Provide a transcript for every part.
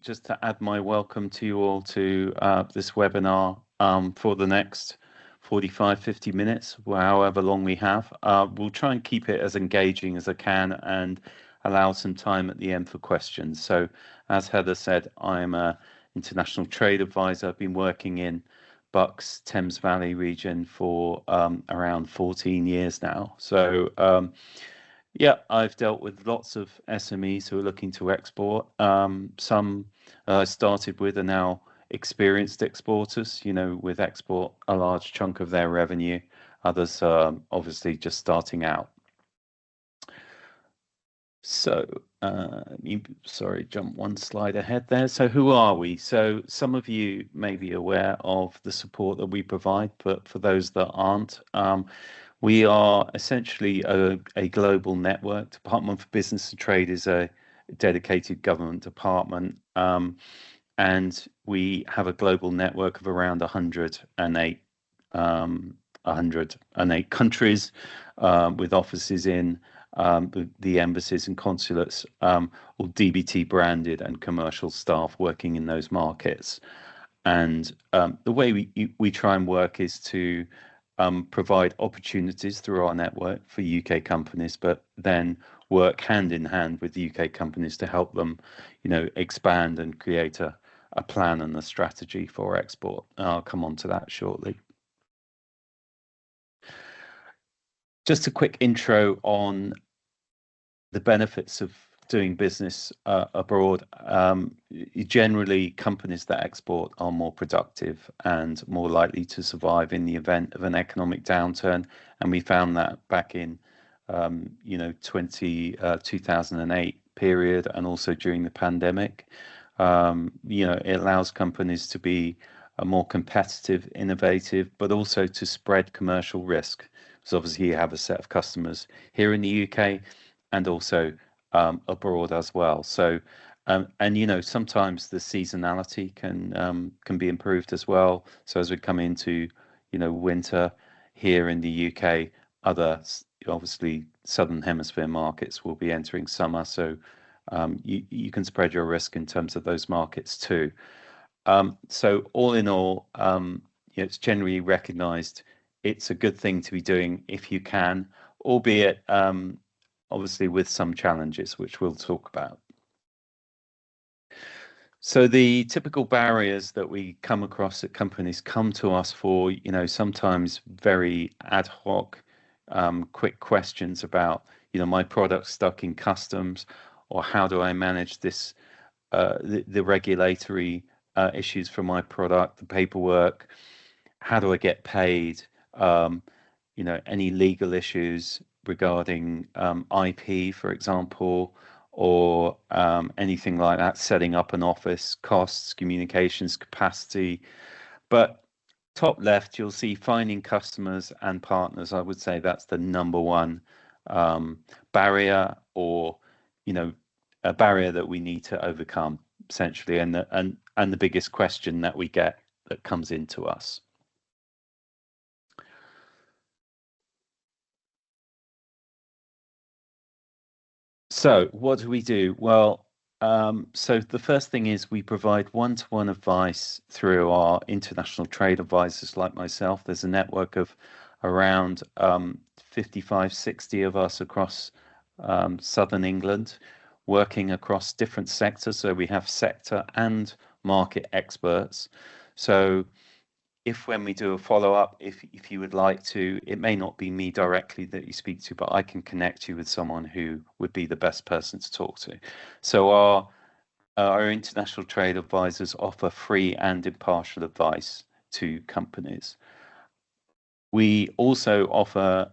just to add my welcome to you all to this webinar for the next 45, 50 minutes, however long we have. We'll try and keep it as engaging as I can and allow some time at the end for questions. So as Heather said, I'm an international trade advisor. I've been working in Bucks, Thames Valley region for around 14 years now. So yeah, I've dealt with lots of SMEs who are looking to export. Some I started with are now experienced exporters, with export a large chunk of their revenue. Others obviously just starting out. So, sorry, jump one slide ahead there. So who are we? So some of you may be aware of the support that we provide, but for those that aren't, we are essentially a global network. Department for Business and Trade is a dedicated government department, and we have a global network of around 108 countries, with offices in the embassies and consulates, all DBT branded, and commercial staff working in those markets. And the way we try and work is to provide opportunities through our network for UK companies, but then work hand in hand with UK companies to help them, expand and create a plan and a strategy for export. I'll come on to that shortly. Just a quick intro on the benefits of doing business abroad. Generally, companies that export are more productive and more likely to survive in the event of an economic downturn. And we found that back in 2008 period, and also during the pandemic. It allows companies to be more competitive, innovative, but also to spread commercial risk. So obviously you have a set of customers here in the UK and also abroad as well. So, and sometimes the seasonality can be improved as well. So as we come into winter here in the UK, other obviously southern hemisphere markets will be entering summer. So you can spread your risk in terms of those markets too. So all in all, it's generally recognised it's a good thing to be doing if you can, albeit obviously with some challenges, which we'll talk about. So the typical barriers that we come across that companies come to us for, sometimes very ad hoc, quick questions about, my product stuck in customs, or how do I manage this, the regulatory issues for my product, the paperwork, how do I get paid, any legal issues regarding IP, for example, or anything like that, setting up an office, costs, communications capacity. But top left, you'll see finding customers and partners. I would say that's the number one barrier, or a barrier that we need to overcome, essentially, and the biggest question that we get that comes into us. So what do we do? Well, so the first thing is we provide one-to-one advice through our international trade advisors like myself. There's a network of around 55, 60 of us across southern England, working across different sectors. So we have sector and market experts. So if when we do a follow-up, if you would like to, it may not be me directly that you speak to, but I can connect you with someone who would be the best person to talk to. So our international trade advisors offer free and impartial advice to companies. We also offer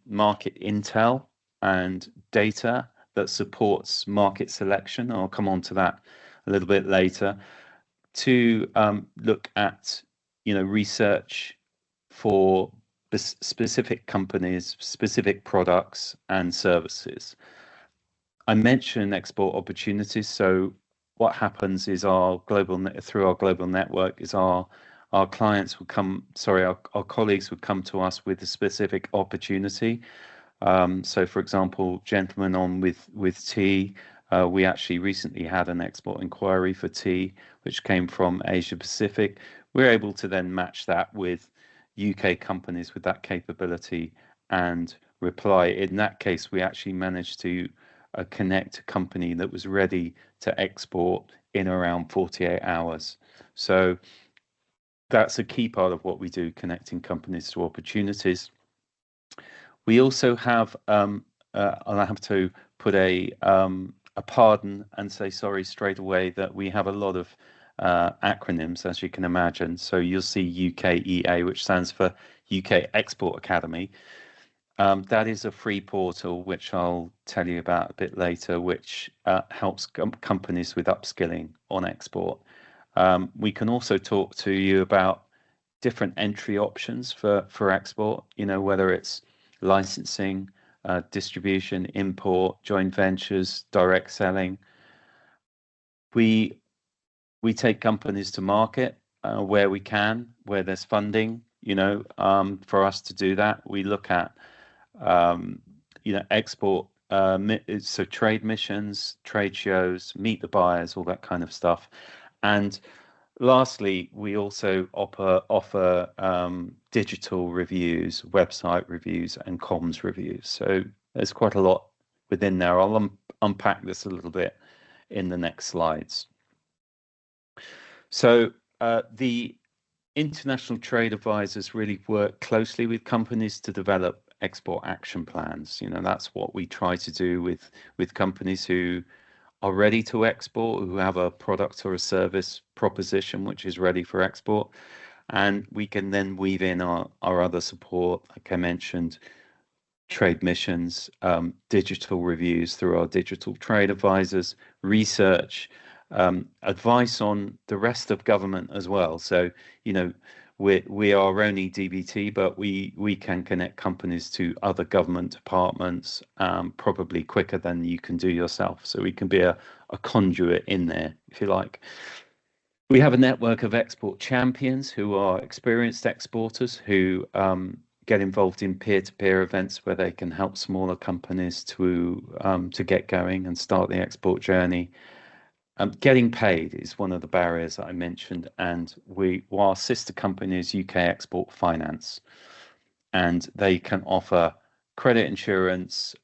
market intel and data that supports market selection. I'll come on to that a little bit later, to look at research for specific companies, specific products and services. I mentioned export opportunities. So what happens is through our global network is our clients would come, our colleagues would come to us with a specific opportunity. So for example, gentlemen on with tea, We actually recently had an export inquiry for tea, which came from Asia Pacific. We're able to then match that with UK companies with that capability and reply. In that case, we actually managed to connect a company that was ready to export in around 48 hours. So that's a key part of what we do, connecting companies to opportunities. We also have, I'll have to put a pardon and say sorry straight away that we have a lot of acronyms, as you can imagine. So you'll see UKEA, which stands for UK Export Academy. That is a free portal, which I'll tell you about a bit later, which helps companies with upskilling on export. We can also talk to you about different entry options for export, whether it's licensing, distribution, import, joint ventures, direct selling. We take companies to market where we can, where there's funding, for us to do that. We look at, export, so trade missions, trade shows, meet the buyers, all that kind of stuff. And lastly, we also offer digital reviews, website reviews, and comms reviews. So there's quite a lot within there. I'll unpack this a little bit in the next slides. So the international trade advisors really work closely with companies to develop export action plans. That's what we try to do with companies who are ready to export, who have a product or a service proposition which is ready for export. And we can then weave in our other support, like I mentioned, trade missions, digital reviews through our digital trade advisors, research, advice on the rest of government as well. So, we are only DBT, but we can connect companies to other government departments probably quicker than you can do yourself. So we can be a conduit in there, if you like. We have a network of export champions who are experienced exporters who get involved in peer-to-peer events where they can help smaller companies to get going and start the export journey. Getting paid is one of the barriers that I mentioned, and our sister company is UK Export Finance, and they can offer credit insurance,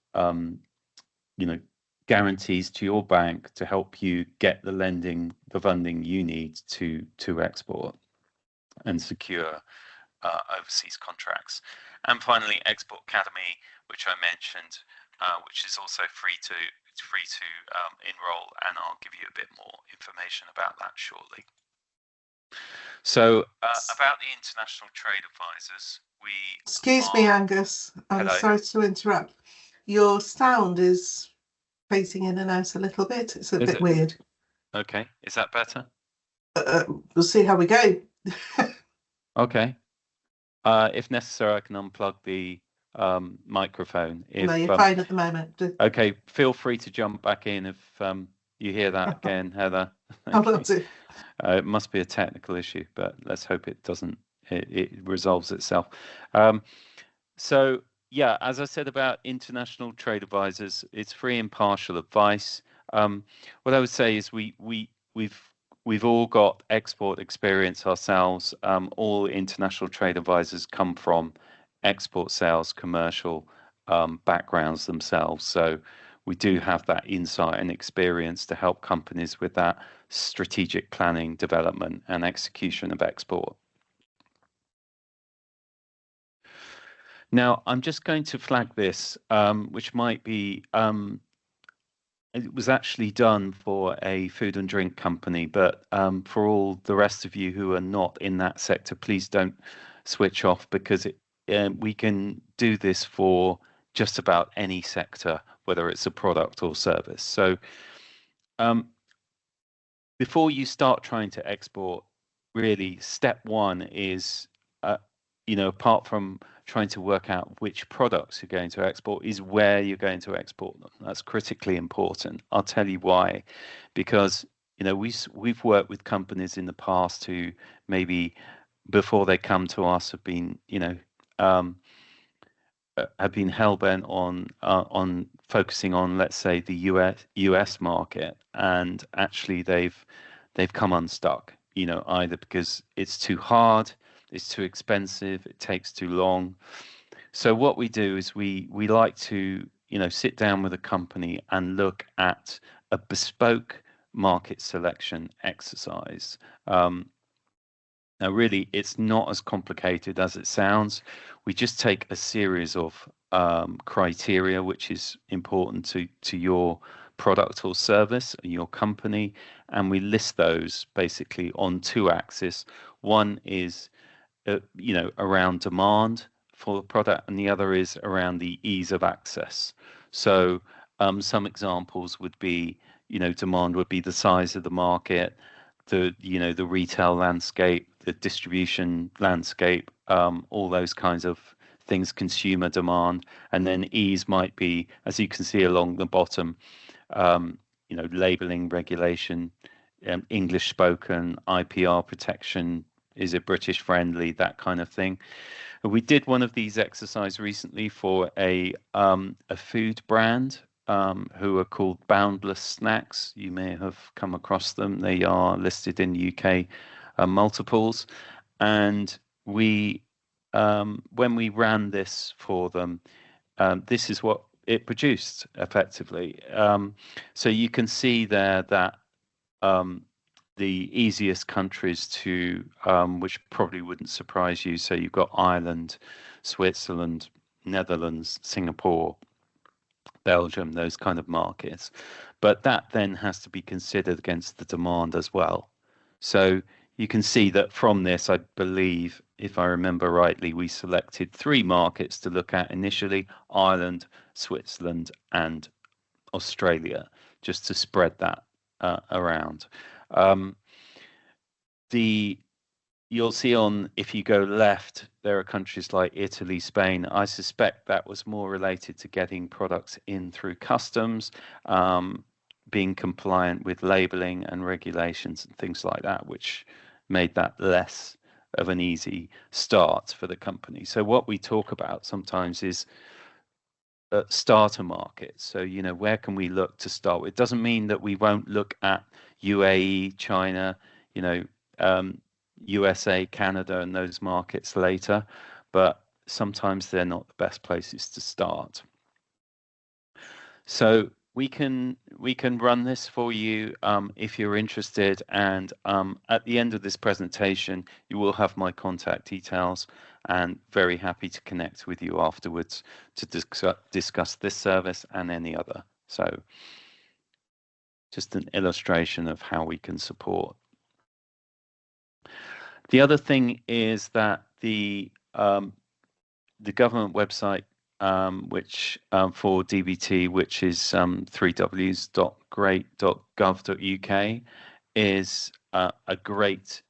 guarantees to your bank to help you get the funding you need to export and secure overseas contracts. And finally, Export Academy, which I mentioned, which is also free to enroll, and I'll give you a bit more information about that shortly. So about the international trade advisors, Excuse me, Angus. I'm sorry to interrupt. Your sound is phasing in and out a little bit. It's a bit weird. Okay, is that better? We'll see how we go. Okay. If necessary, I can unplug the microphone. No, you're fine at the moment. Okay, feel free to jump back in if you hear that again, Heather. I will do. It must be a technical issue, but let's hope it doesn't. It resolves itself. So yeah, as I said about international trade advisors, it's free impartial advice. What I would say is we've all got export experience ourselves. All international trade advisors come from export sales, commercial backgrounds themselves. So we do have that insight and experience to help companies with that strategic planning, development, and execution of export. Now, I'm just going to flag this, which might be, it was actually done for a food and drink company, but for all the rest of you who are not in that sector, please don't switch off, because we can do this for just about any sector, whether it's a product or service. So before you start trying to export, really, step one is, apart from trying to work out which products you're going to export, is where you're going to export them. That's critically important. I'll tell you why. Because, we've worked with companies in the past who maybe before they come to us have been, have been hell-bent on focusing on, let's say, the US market, and actually they've come unstuck, either because it's too hard, it's too expensive, it takes too long. So what we do is we like to, sit down with a company and look at a bespoke market selection exercise. Now, really, it's not as complicated as it sounds. We just take a series of criteria, which is important to your product or service, your company, and we list those basically on two axes. One is, around demand for the product, and the other is around the ease of access. So some examples would be, demand would be the size of the market, the retail landscape, the distribution landscape, all those kinds of things, consumer demand. And then ease might be, as you can see along the bottom, labeling, regulation, English spoken, IPR protection, is it British friendly, that kind of thing. We did one of these exercises recently for a food brand who are called Boundless Snacks. You may have come across them. They are listed in UK multiples. And we, when we ran this for them, this is what it produced effectively. So you can see there that the easiest countries to, which probably wouldn't surprise you. So you've got Ireland, Switzerland, Netherlands, Singapore, Belgium, those kind of markets. But that then has to be considered against the demand as well. So you can see that from this, I believe, if I remember rightly, we selected 3 markets to look at initially: Ireland, Switzerland, and Australia, just to spread that around. You'll see on, if you go left, there are countries like Italy, Spain. I suspect that was more related to getting products in through customs, being compliant with labeling and regulations and things like that, which made that less of an easy start for the company. So what we talk about sometimes is starter markets. So, where can we look to start with? It doesn't mean that we won't look at UAE, China, USA, Canada, and those markets later, but sometimes they're not the best places to start. So we can run this for you if you're interested, and at the end of this presentation you will have my contact details, and very happy to connect with you afterwards to discuss this service and any other. So just an illustration of how we can support. The other thing is that the government website, which for DBT, which is www.great.gov.uk, is a great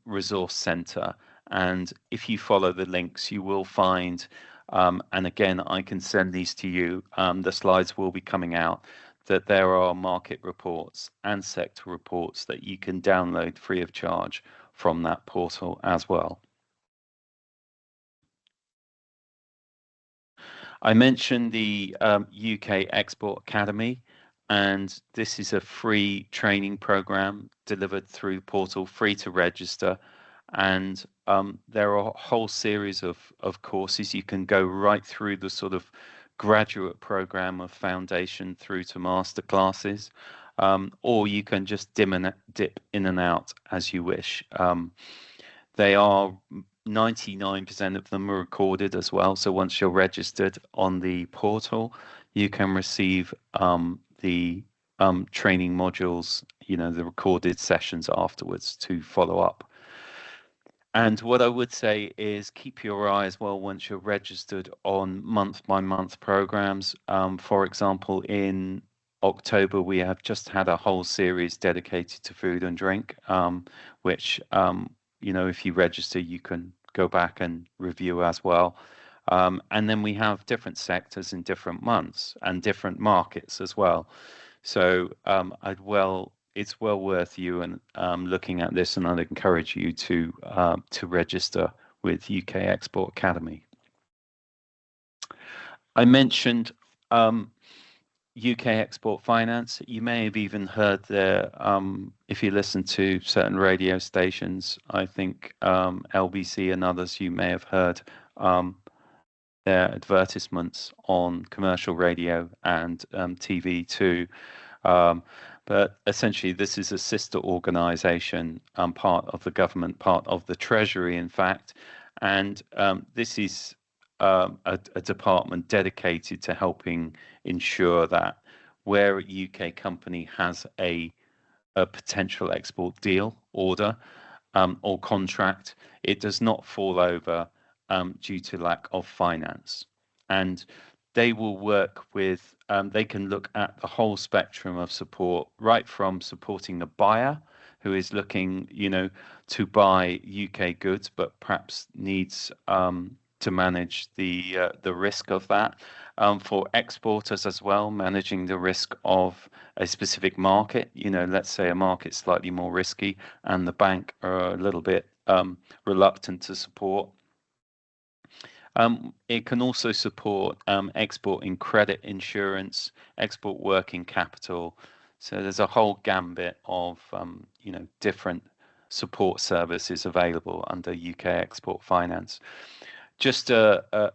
resource center. And if you follow the links, you will find, and again, I can send these to you, the slides will be coming out, that there are market reports and sector reports that you can download free of charge from that portal as well. I mentioned the UK Export Academy, and this is a free training program delivered through portal, free to register. And there are a whole series of courses. You can go right through the sort of graduate program of foundation through to master classes, or you can just dip in and out as you wish. They are 99% of them are recorded as well. So once you're registered on the portal, you can receive the training modules, the recorded sessions afterwards to follow up. And what I would say is keep your eye as well once you're registered on month-by-month programs. For example, in October, we have just had a whole series dedicated to food and drink, which, if you register, you can go back and review as well. And then we have different sectors in different months and different markets as well. So it's well worth you and looking at this, and I'd encourage you to register with UK Export Academy. I mentioned UK Export Finance. You may have even heard their, if you listen to certain radio stations, I think LBC and others, you may have heard their advertisements on commercial radio and TV too. But essentially, this is a sister organisation, part of the government, part of the Treasury, in fact. And this is a department dedicated to helping ensure that where a UK company has a potential export deal, order, or contract, it does not fall over due to lack of finance. And they will work with, they can look at the whole spectrum of support, right from supporting a buyer who is looking, to buy UK goods, but perhaps needs to manage the risk of that. For exporters as well, managing the risk of a specific market, let's say a market slightly more risky and the bank are a little bit reluctant to support. It can also support exporting credit insurance, export working capital. So there's a whole gambit of different support services available under UK Export Finance. Just a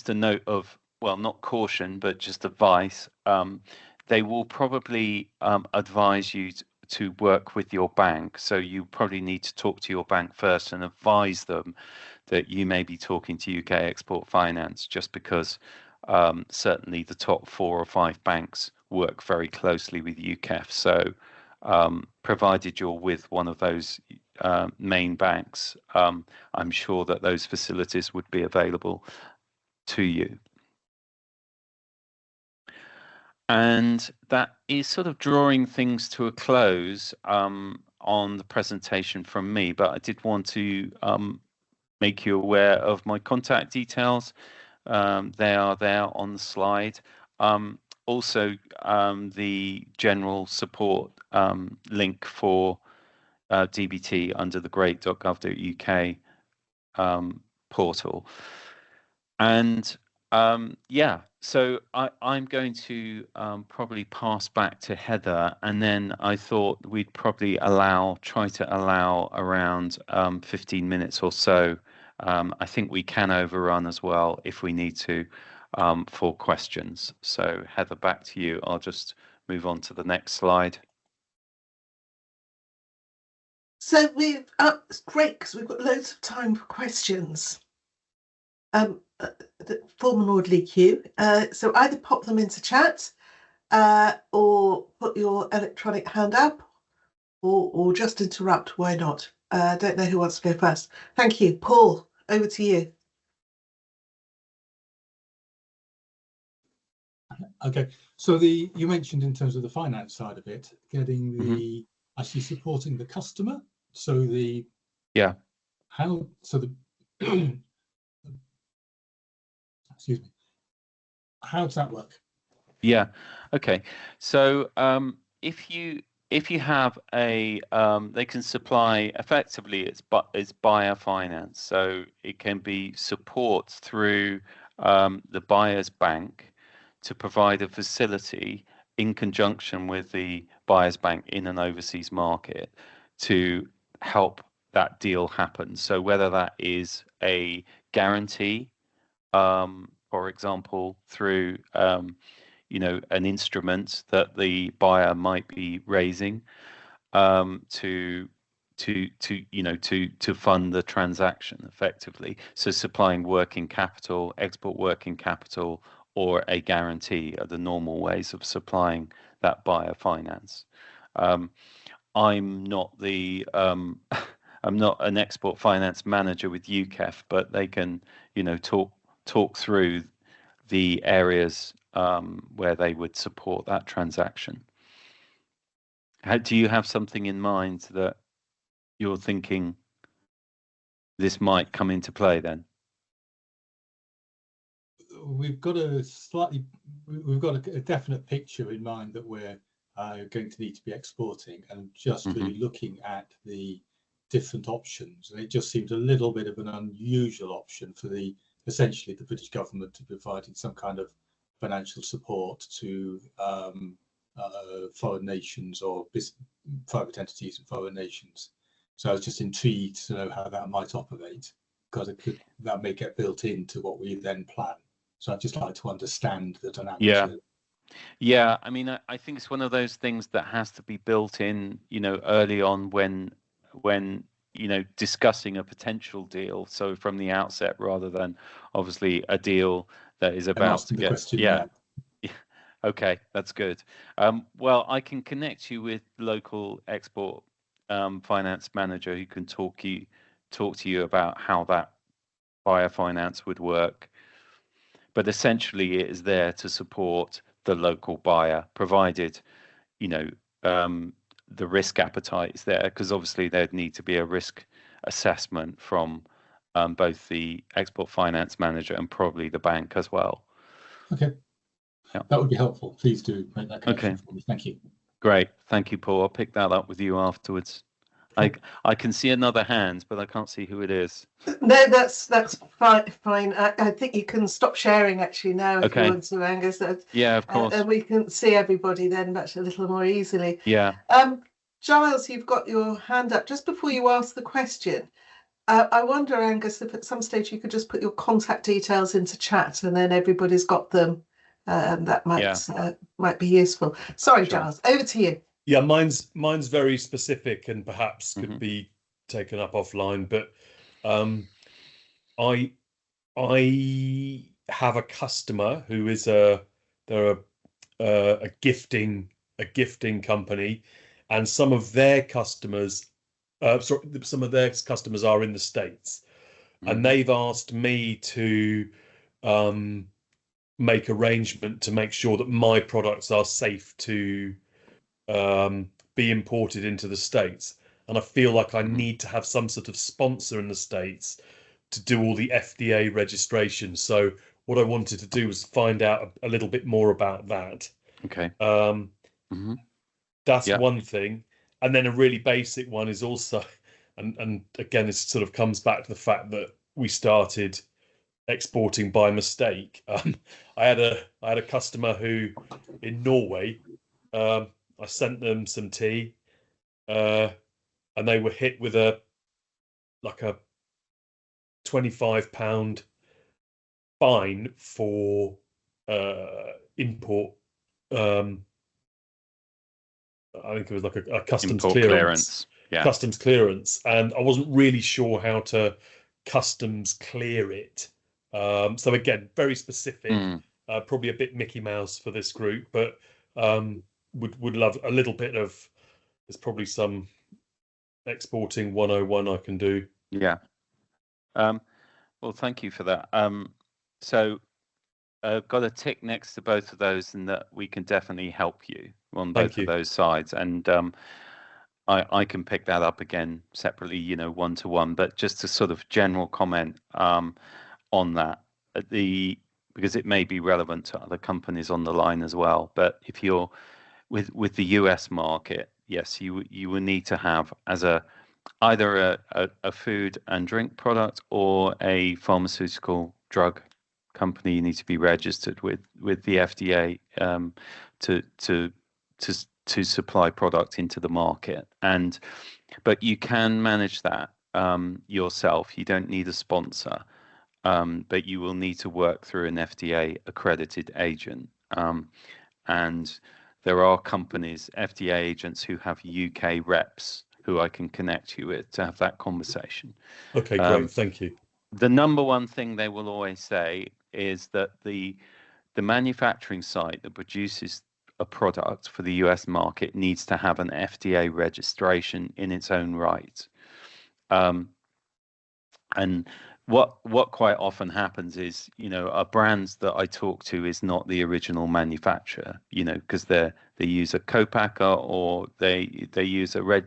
note of, well, not caution, but just advice. They will probably advise you to work with your bank. So you probably need to talk to your bank first and advise them that you may be talking to UK Export Finance, just because certainly the top 4 or 5 banks work very closely with UKEF. So provided you're with one of those main banks, I'm sure that those facilities would be available to you. And that is sort of drawing things to a close on the presentation from me, but I did want to make you aware of my contact details. They are there on the slide. Also, the general support link for DBT under the great.gov.uk portal. And yeah, so I'm going to probably pass back to Heather, and then I thought we'd probably try to allow around 15 minutes or so. I think we can overrun as well if we need to for questions. So Heather, back to you. I'll just move on to the next slide. So it's great because we've got loads of time for questions. Form an orderly queue. So either pop them into chat or put your electronic hand up or just interrupt. Why not? I don't know who wants to go first. Thank you. Paul, over to you. Okay, so you mentioned in terms of the finance side of it, getting the actually supporting the customer. So the excuse me, how does that work? Yeah, okay. So if you have a they can supply, effectively it's buyer finance, so it can be support through the buyer's bank to provide a facility in conjunction with the buyer's bank in an overseas market to help that deal happen. So whether that is a guarantee, for example, through an instrument that the buyer might be raising to fund the transaction effectively. So supplying working capital, export working capital, or a guarantee are the normal ways of supplying that buyer finance. I'm not I'm not an export finance manager with UKEF, but they can talk through the areas where they would support that transaction. Do you have something in mind that you're thinking this might come into play then? We've got a definite picture in mind that we're going to need to be exporting, and just really looking at the different options. And it just seems a little bit of an unusual option for the essentially the British government to providing some kind of financial support to foreign nations or private entities in foreign nations. So I was just intrigued to know how that might operate, because that may get built into what we then plan. So I'd just like to understand the dynamics. Yeah. Yeah, I mean, I think it's one of those things that has to be built in, early on when discussing a potential deal. So from the outset, rather than obviously a deal that is about to get. Yeah. Okay, that's good. Well, I can connect you with local export finance manager who can talk to you about how that buyer finance would work. But essentially, it is there to support the local buyer, provided the risk appetite is there, because obviously there'd need to be a risk assessment from both the export finance manager and probably the bank as well. Okay. Yeah. That would be helpful. Please do make that connection for me. Thank you. Great. Thank you, Paul. I'll pick that up with you afterwards. I can see another hand, but I can't see who it is. No, that's fine. I think you can stop sharing actually now if you want to, Angus. Yeah, of course. And we can see everybody then much a little more easily. Yeah. Giles, you've got your hand up. Just before you ask the question, I wonder, Angus, if at some stage you could just put your contact details into chat, and then everybody's got them, and that might be useful. Sorry, sure. Giles, over to you. Yeah, mine's very specific and perhaps could be taken up offline. But I have a customer who is they're a gifting company, and some of their customers are in the States, and they've asked me to make arrangement to make sure that my products are safe to be imported into the States. And I feel like I need to have some sort of sponsor in the States to do all the FDA registration. So what I wanted to do was find out a little bit more about that. Okay. That's one thing. And then a really basic one is also, and again, it sort of comes back to the fact that we started exporting by mistake. I had a customer who in Norway, I sent them some tea, and they were hit with a £25 fine for import. I think it was like a customs clearance. Yeah. Customs clearance, and I wasn't really sure how to customs clear it. So again, very specific, probably a bit Mickey Mouse for this group, but would love a little bit of. There's probably some exporting 101 I can do. Yeah. Well, thank you for that. So I've got a tick next to both of those, and that we can definitely help you on both of those sides. And I can pick that up again separately, one-to-one. But just a sort of general comment on that, because it may be relevant to other companies on the line as well. But if you're with the US market, yes, you will need to have as either a food and drink product or a pharmaceutical drug company. You need to be registered with the FDA to supply product into the market. But you can manage that yourself. You don't need a sponsor, but you will need to work through an FDA accredited agent. And there are companies, FDA agents, who have UK reps who I can connect you with to have that conversation. Okay, great. Thank you. The number one thing they will always say is that the manufacturing site that produces a product for the US market needs to have an FDA registration in its own right. And what quite often happens is, a brand that I talk to is not the original manufacturer, because they use a co-packer, or they use a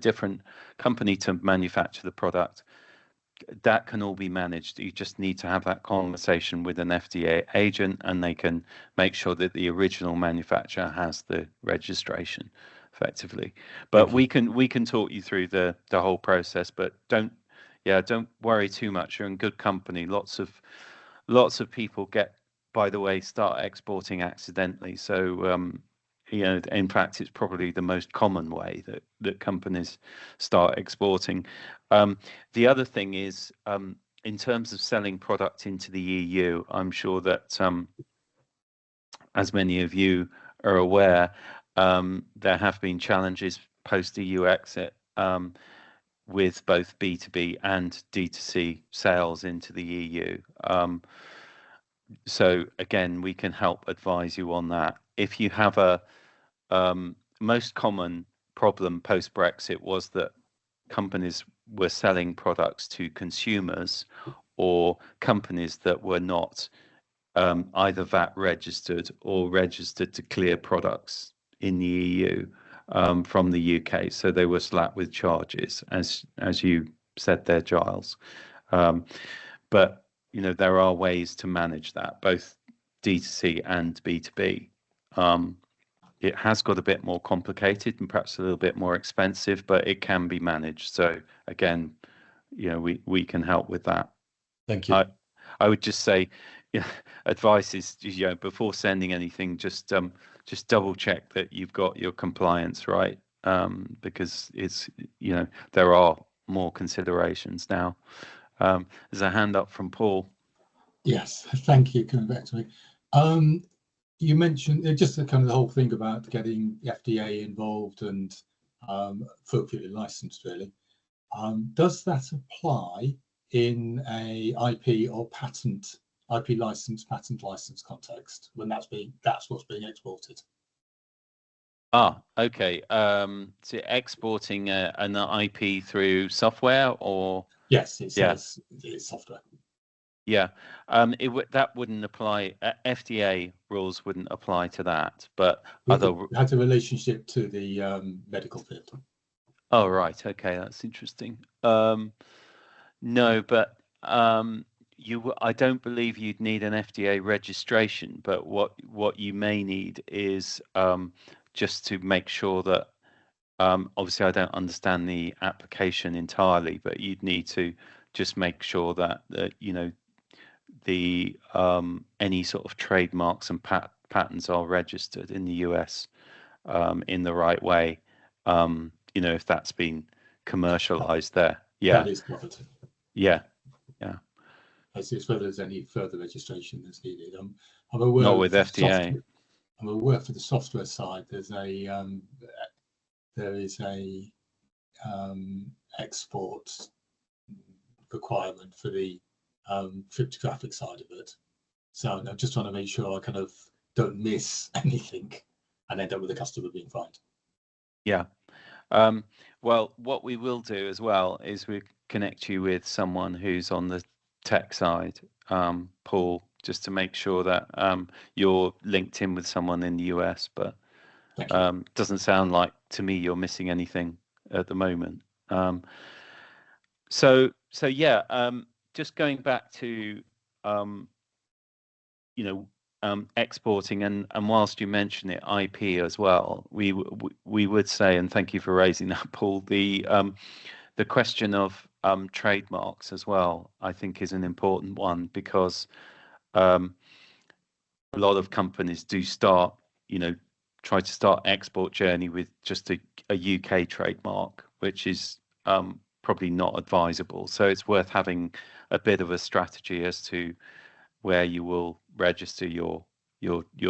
different company to manufacture the product. That can all be managed. You just need to have that conversation with an FDA agent, and they can make sure that the original manufacturer has the registration effectively. But we can talk you through the whole process, but don't worry too much. You're in good company. Lots of lots of people by the way, start exporting accidentally. So, in fact, it's probably the most common way that companies start exporting. The other thing is, in terms of selling product into the EU, I'm sure that, as many of you are aware, there have been challenges post-EU exit with both B2B and D2C sales into the EU. So again, we can help advise you on that. If you have a most common problem post-Brexit was that companies were selling products to consumers or companies that were not either VAT registered or registered to clear products in the EU from the UK. So they were slapped with charges, as you said there, Giles. But there are ways to manage that, both D2C and B2B. It has got a bit more complicated and perhaps a little bit more expensive, but it can be managed. So again, we can help with that. Thank you. I would just say, advice is, before sending anything, just double check that you've got your compliance right, because it's there are more considerations now. There's a hand up from Paul. Yes, thank you. Coming back to me, you mentioned just the kind of the whole thing about getting the FDA involved and fully licensed. Really, does that apply in a IP or patent license context when that's what's being exported? Okay. So exporting an IP through software, or yes, it's software. Yeah, that wouldn't apply. FDA rules wouldn't apply to that, but other has a relationship to the medical field. Oh, right. Okay, that's interesting. No, but I don't believe you'd need an FDA registration. But what you may need is just to make sure that. Obviously, I don't understand the application entirely, but you'd need to just make sure that the any sort of trademarks and patents are registered in the US in the right way. If that's been commercialized there. Yeah. That is covered. Yeah. It's whether there's any further registration that's needed. I'm aware not with FDA. I'm aware for the software side, there is a export requirement for the cryptographic side of it. So I'm just trying to make sure I kind of don't miss anything and end up with the customer being fined. Yeah. Well, what we will do as well is we connect you with someone who's on the tech side, Paul, just to make sure that you're linked in with someone in the US. But doesn't sound like to me you're missing anything at the moment. So yeah. Just going back to exporting, and whilst you mention it, IP as well, we would say, and thank you for raising that, Paul, the question of trademarks as well, I think, is an important one, because a lot of companies do start, try to start export journey with just a UK trademark, which is probably not advisable. So it's worth having a bit of a strategy as to where you will register your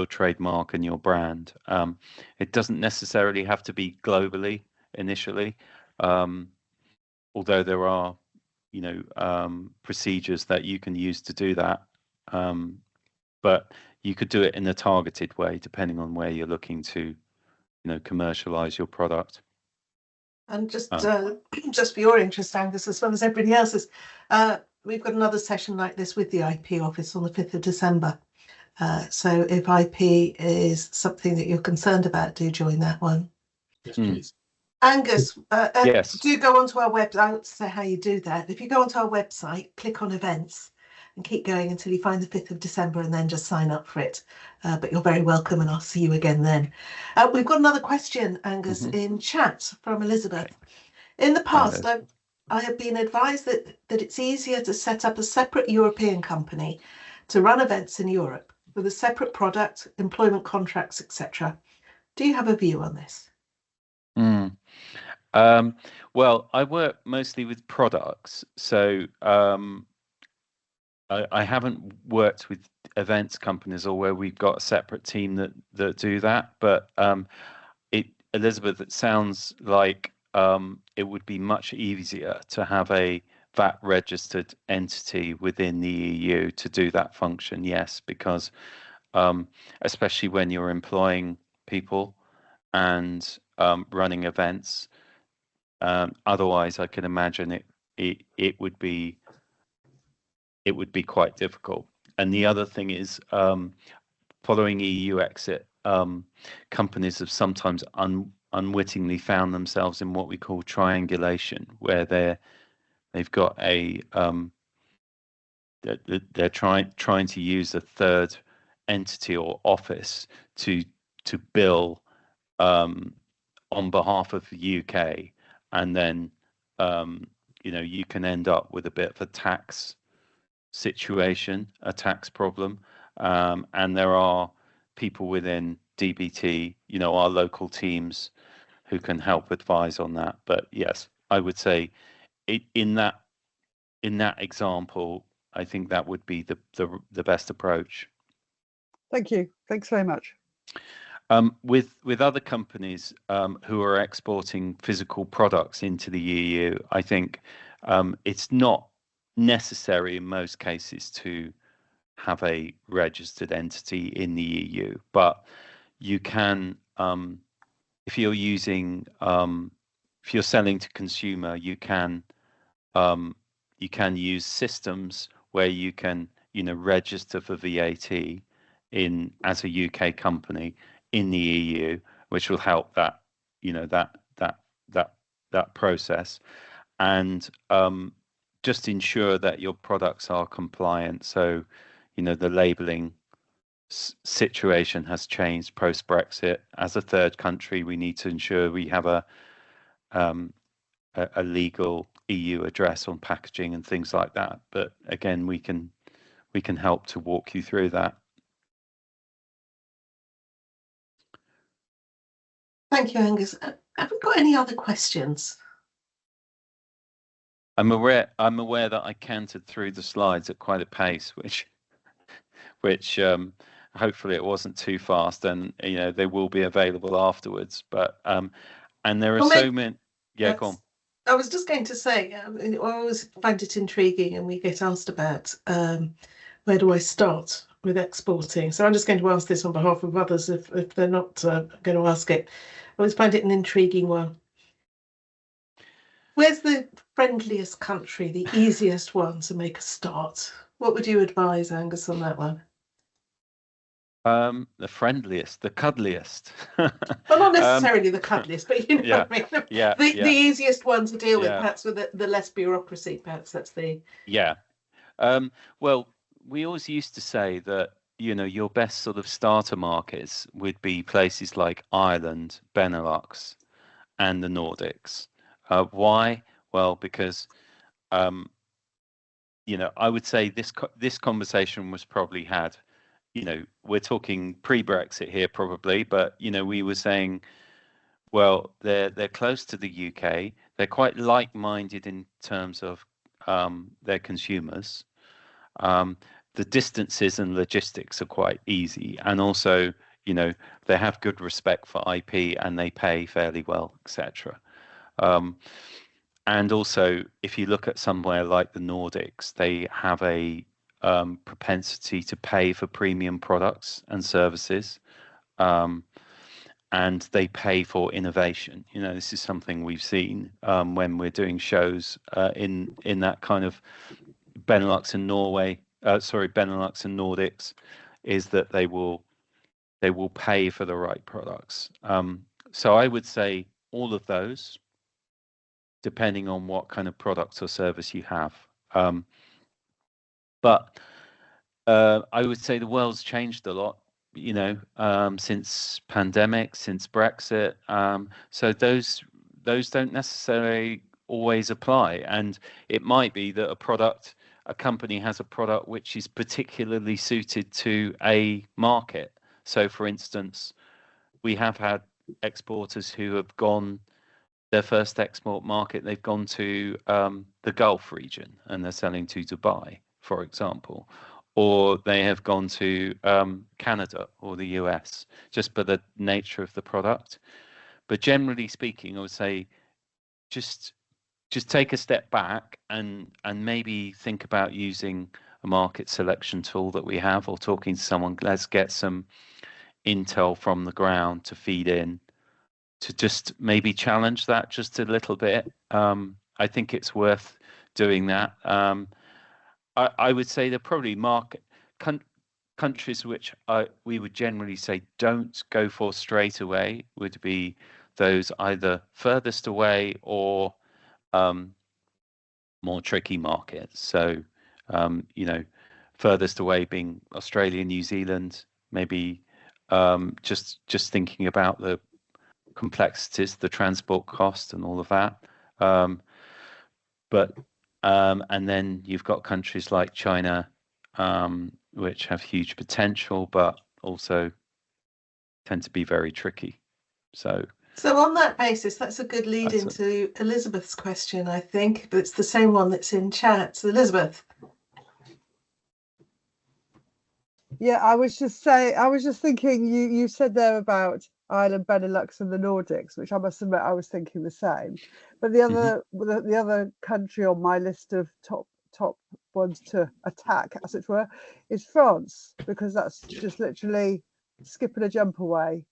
trademark and your brand. It doesn't necessarily have to be globally initially, although there are procedures that you can use to do that, but you could do it in a targeted way depending on where you're looking to commercialize your product. And just for your interest, Angus, as well as everybody else's, we've got another session like this with the IP office on the 5th of December. So if IP is something that you're concerned about, do join that one. Yes, please. Angus, yes. Do go onto our website. I want to say how you do that. If you go onto our website, click on events and keep going until you find the 5th of December and then just sign up for it. But you're very welcome, and I'll see you again then. We've got another question, Angus, in chat from Elizabeth. In the past, I have been advised that it's easier to set up a separate European company to run events in Europe with a separate product, employment contracts, etc. Do you have a view on this? Well, I work mostly with products, so I haven't worked with events companies or where we've got a separate team that do that. But Elizabeth, it sounds like it would be much easier to have a VAT registered entity within the EU to do that function. Yes, because especially when you're employing people and running events. Otherwise, I can imagine it would be quite difficult. And the other thing is, following EU exit, companies have sometimes unwittingly found themselves in what we call triangulation, where they've got they're trying to use a third entity or office to bill on behalf of the UK, and then you can end up with a bit of a tax situation, a tax problem, and there are people within DBT, our local teams, who can help advise on that. But yes, I would say in that example, I think that would be the best approach. Thank you. Thanks very much. With other companies who are exporting physical products into the EU, I think it's not necessary in most cases to have a registered entity in the EU, but you can, if you're selling to consumer, you can use systems where you can register for VAT as a UK company in the EU, which will help that process, and just ensure that your products are compliant. So the labeling situation has changed post Brexit. As a third country, we need to ensure we have a legal EU address on packaging and things like that. But again, we can help to walk you through that. Thank you, Angus. Have we got any other questions? I'm aware that I cantered through the slides at quite a pace, which hopefully it wasn't too fast, and they will be available afterwards. But and there are so many. Yeah, go on. I was just going to say, I always find it intriguing, and we get asked about where do I start with exporting. So I'm just going to ask this on behalf of others if they're not going to ask it. I always find it an intriguing one. Where's the friendliest country, the easiest one to make a start? What would you advise, Angus, on that one? The friendliest, the cuddliest. Well, not necessarily the cuddliest, but what I mean. The easiest one to deal with, perhaps with the less bureaucracy. Perhaps that's the. Yeah. Well, we always used to say that your best sort of starter markets would be places like Ireland, Benelux, and the Nordics. Why? Well, because I would say this conversation was probably had. We're talking pre-Brexit here probably, but we were saying, well, they're close to the UK. They're quite like-minded in terms of their consumers. The distances and logistics are quite easy, and also they have good respect for IP and they pay fairly well, etc. And also, if you look at somewhere like the Nordics, they have a propensity to pay for premium products and services, and they pay for innovation. This is something we've seen when we're doing shows in that kind of Benelux and Benelux and Nordics, is that they will pay for the right products. So I would say all of those, depending on what kind of product or service you have. But I would say the world's changed a lot, since pandemic, since Brexit. So those don't necessarily always apply, and it might be that a product a company has a product which is particularly suited to a market. So, for instance, we have had exporters who have gone, their first export market, they've gone to the Gulf region and they're selling to Dubai, for example, or they have gone to Canada or the US, just by the nature of the product. But generally speaking, I would say just take a step back and maybe think about using a market selection tool that we have, or talking to someone. Let's get some intel from the ground to feed in, to just maybe challenge that just a little bit. I think it's worth doing that. I would say that probably countries which we would generally say don't go for straight away would be those either furthest away or more tricky markets. So, furthest away being Australia, New Zealand, maybe just thinking about the complexities, the transport cost and all of that. And then you've got countries like China, which have huge potential, but also tend to be very tricky. So on that basis, that's a good lead into Elizabeth's question, I think, but it's the same one that's in chat. So Elizabeth. Yeah, I was just thinking, you said there about Ireland, Benelux and the Nordics, which I must admit I was thinking the same. But the other country on my list of top ones to attack, as it were, is France, because that's just literally skipping a jump away.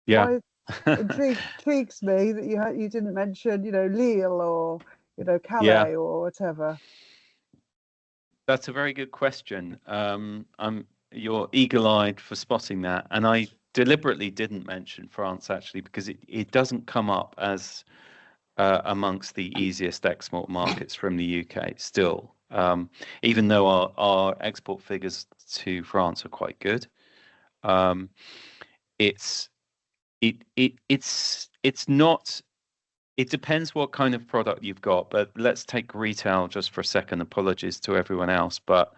Yeah. Intrigues me that you didn't mention, Lille or Calais or whatever. That's a very good question. You're eagle-eyed for spotting that, and I deliberately didn't mention France actually because it doesn't come up as amongst the easiest export markets from the UK still, even though our export figures to France are quite good. It's not. It depends what kind of product you've got, but let's take retail just for a second. Apologies to everyone else, but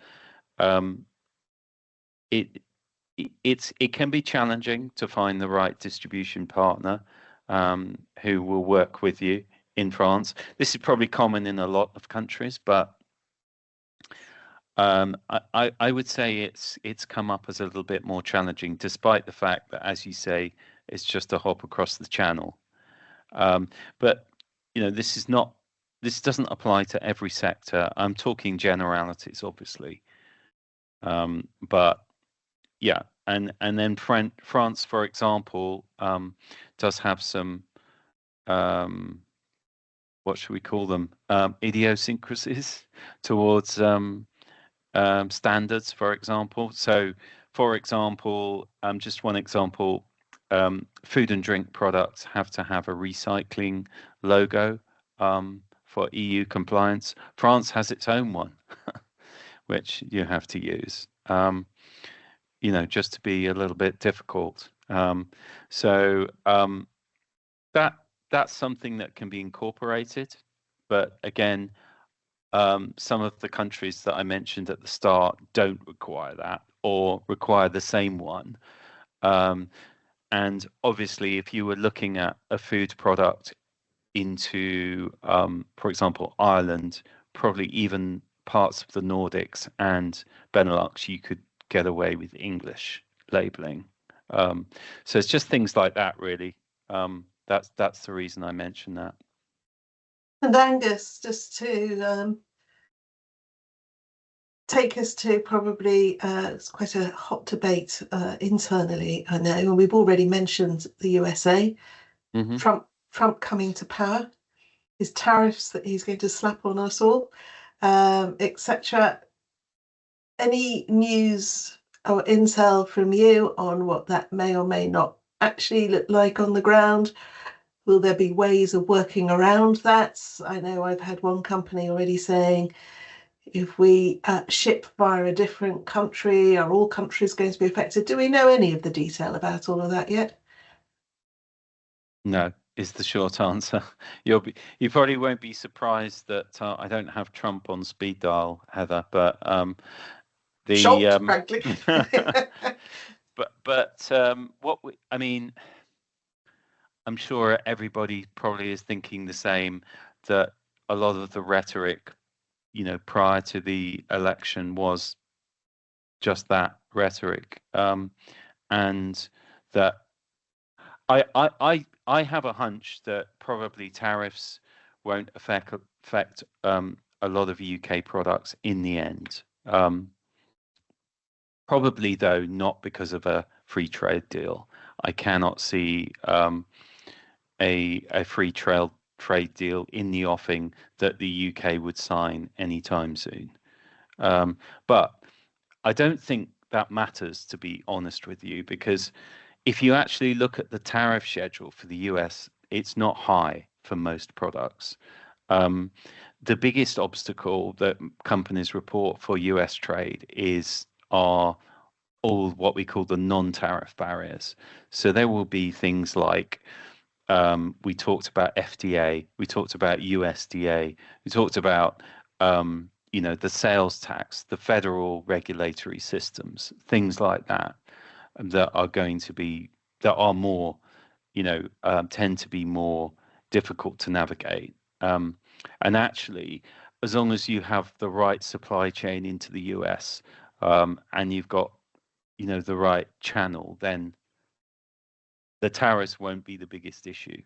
it can be challenging to find the right distribution partner who will work with you in France. This is probably common in a lot of countries, but I would say it's come up as a little bit more challenging, despite the fact that, as you say, it's just a hop across the channel. But this doesn't apply to every sector. I'm talking generalities, obviously. But yeah, and then France, for example, does have some what should we call them, idiosyncrasies towards standards, for example. So, for example, just one example. Food and drink products have to have a recycling logo for EU compliance. France has its own one, which you have to use, just to be a little bit difficult. So that's something that can be incorporated. But again, some of the countries that I mentioned at the start don't require that or require the same one. And obviously, if you were looking at a food product into, for example, Ireland, probably even parts of the Nordics and Benelux, you could get away with English labeling. So it's just things like that, really. That's the reason I mentioned that. And Angus, just to take us to probably it's quite a hot debate internally, I know, and we've already mentioned the USA. Mm-hmm. Trump coming to power, his tariffs that he's going to slap on us all, etc. Any news or intel from you on what that may or may not actually look like on the ground? Will there be ways of working around that? I know I've had one company already saying, if we ship via a different country, are all countries going to be affected? Do we know any of the detail about all of that yet? No, is the short answer. You probably won't be surprised that I don't have Trump on speed dial, Heather, but Shocked, frankly. but I mean, I'm sure everybody probably is thinking the same, that a lot of the rhetoric, prior to the election was just that rhetoric, and that I have a hunch that probably tariffs won't affect a lot of UK products in the end. Probably, though, not because of a free trade deal. I cannot see a free trade deal in the offing that the UK would sign anytime soon. But I don't think that matters, to be honest with you, because if you actually look at the tariff schedule for the US, it's not high for most products. The biggest obstacle that companies report for US trade are all what we call the non-tariff barriers. So there will be things like, we talked about FDA, we talked about USDA, we talked about the sales tax, the federal regulatory systems, things like that are more, tend to be more difficult to navigate. And actually, as long as you have the right supply chain into the US, and you've got, the right channel, then the tariffs won't be the biggest issue.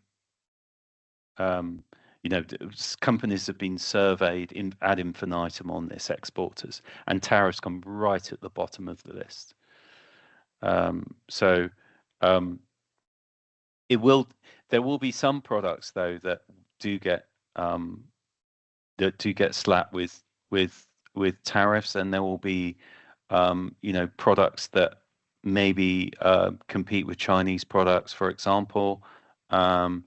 Companies have been surveyed ad infinitum on this, exporters, and tariffs come right at the bottom of the list. There will be some products, though, that do get slapped with tariffs, and there will be products that maybe compete with Chinese products, for example. I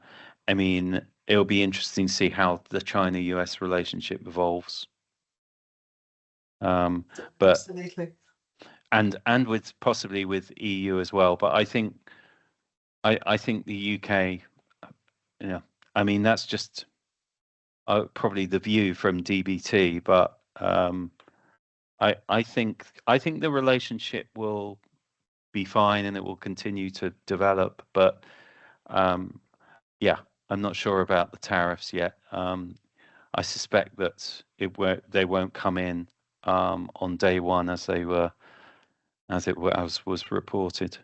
mean, it'll be interesting to see how the China-US relationship evolves. But Absolutely. And with possibly with EU as well. But I think the UK, I mean, that's just probably the view from DBT, but I think the relationship will be fine and it will continue to develop. But yeah, I'm not sure about the tariffs yet. I suspect that they won't come in on day one as was reported.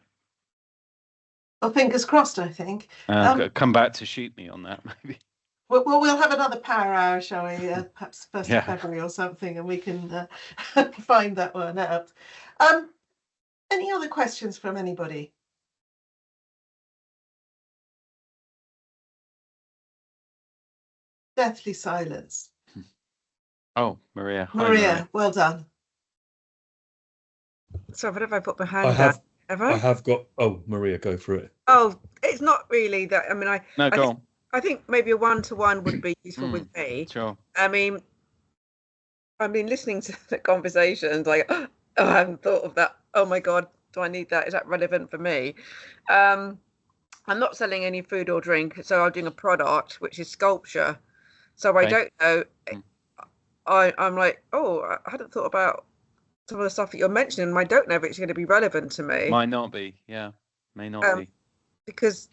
Well, fingers crossed, I think. Come back to shoot me on that, maybe. Well, we'll have another power hour, shall we? Perhaps 1st of February or something, and we can find that one out. Any other questions from anybody? Deathly silence. Oh, Maria. Maria, Hi, Maria. Well done. So what have I put my hand down? I have got. Oh, Maria, go for it. Oh, it's not really that. I mean, go on. I think maybe a one-to-one would be useful with me. Sure. I mean, I've been listening to the conversations, like, oh, I haven't thought of that. Oh my God, do I need that? Is that relevant for me? I'm not selling any food or drink, so I'm doing a product which is sculpture. So I don't know. I'm like, oh, I hadn't thought about some of the stuff that you're mentioning. I don't know if it's going to be relevant to me. Might not be. Yeah, may not be. Because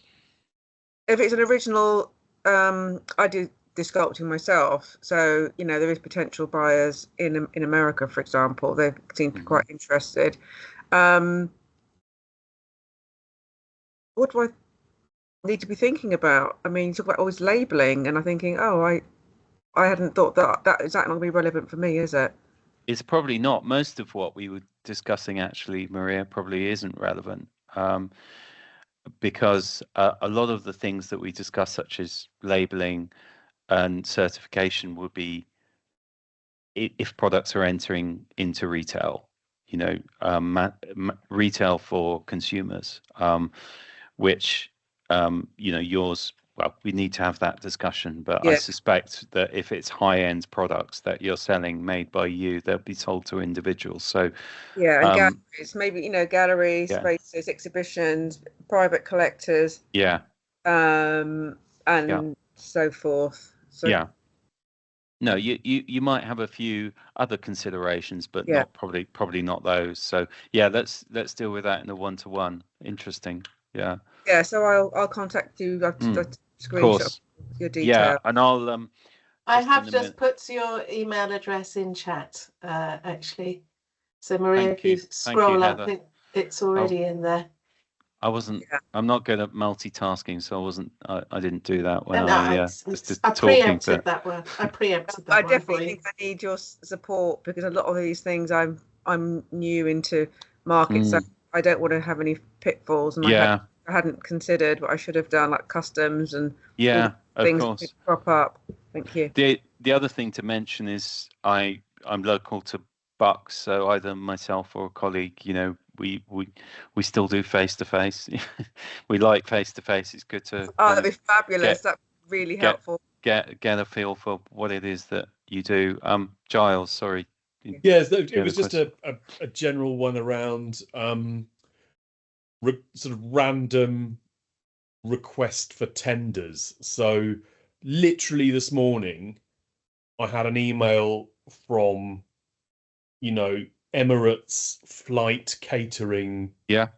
if it's an original, I do the sculpting myself, so there is potential buyers in America, for example. They seem to be quite interested. What do I need to be thinking about? I mean, you talk about always labeling, and I'm thinking, oh, I hadn't thought that is that not going to be relevant for me, is it? It's probably not. Most of what we were discussing, actually, Maria, probably isn't relevant. Because a lot of the things that we discuss, such as labeling and certification, would be if products are entering into retail, retail for consumers, which, yours, well, we need to have that discussion. But I suspect that if it's high-end products that you're selling made by you, they'll be sold to individuals. So and galleries, maybe spaces, exhibitions, private collectors. Yeah. and so forth. So yeah. No, you might have a few other considerations, but not probably not those. So yeah, let's deal with that in a one-to-one. Interesting. Yeah. Yeah. So I'll contact you. I'll screenshot your details. Yeah, and I'll I have just put your email address in chat, actually. So Maria, if you scroll up, I think it's already in there. I wasn't. I'm not good at multitasking, so I wasn't. I didn't do that when I preempted that one. I preempted that I definitely think I need your support, because a lot of these things I'm new into markets, so I don't want to have any pitfalls. And I hadn't considered what I should have done, like customs and things that crop up. Thank you. The other thing to mention is I'm local to Bucks, so either myself or a colleague, we still do face-to-face. We like face-to-face. It's good to that'd be fabulous. That's really helpful. Get a feel for what it is that you do. Giles, sorry. Yes, it was just a general one around sort of random request for tenders. So literally this morning I had an email from Emirates flight catering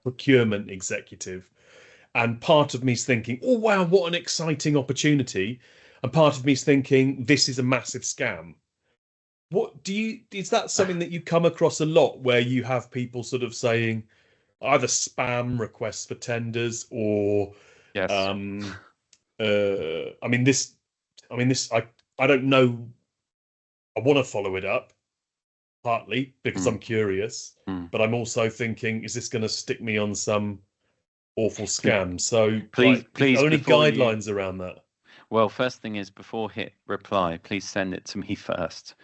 procurement executive, and part of me's thinking, oh wow, what an exciting opportunity, and part of me's thinking this is a massive scam. Is that something that you come across a lot, where you have people sort of saying either spam requests for tenders or I don't know, I want to follow it up, partly because I'm curious, but I'm also thinking, is this going to stick me on some awful scam? So please, are there any guidelines around that? Well, first thing is, before hit reply, please send it to me first.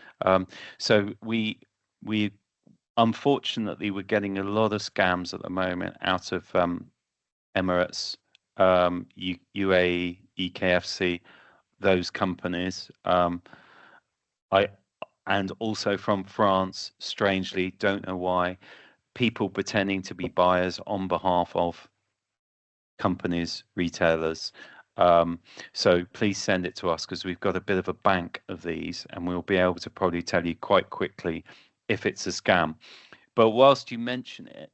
So we unfortunately, we're getting a lot of scams at the moment out of Emirates, UAE, EKFC, those companies. And also from France, strangely, don't know why, people pretending to be buyers on behalf of companies, retailers. So please send it to us, because we've got a bit of a bank of these, and we'll be able to probably tell you quite quickly if it's a scam. But whilst you mention it,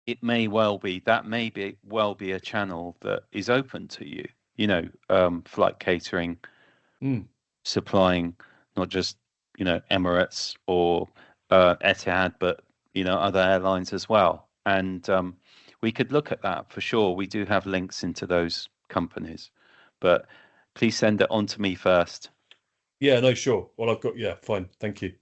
it may well be a channel that is open to you. Flight catering, supplying not just Emirates or Etihad, but other airlines as well. And we could look at that for sure. We do have links into those companies, but please send it on to me first. Yeah, no, sure. Well, fine. Thank you.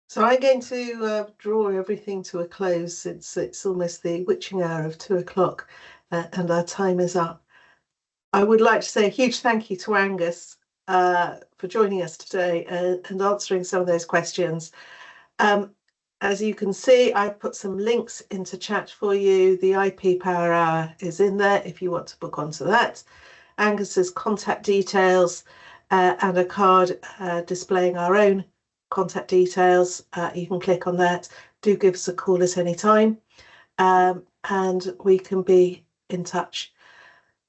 So I'm going to draw everything to a close, since it's almost the witching hour of 2:00 and our time is up. I would like to say a huge thank you to Angus for joining us today and answering some of those questions. As you can see, I've put some links into chat for you. The IP Power Hour is in there if you want to book onto that. Angus's contact details and a card displaying our own contact details. You can click on that. Do give us a call at any time, and we can be in touch.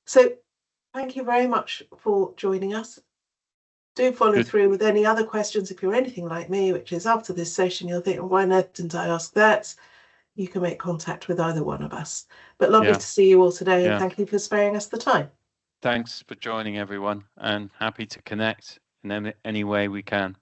So thank you very much for joining us. Do follow through with any other questions. If you're anything like me, which is after this session, you'll think, why on earth didn't I ask that? You can make contact with either one of us. But lovely to see you all today, and thank you for sparing us the time. Thanks for joining, everyone, and happy to connect in any way we can.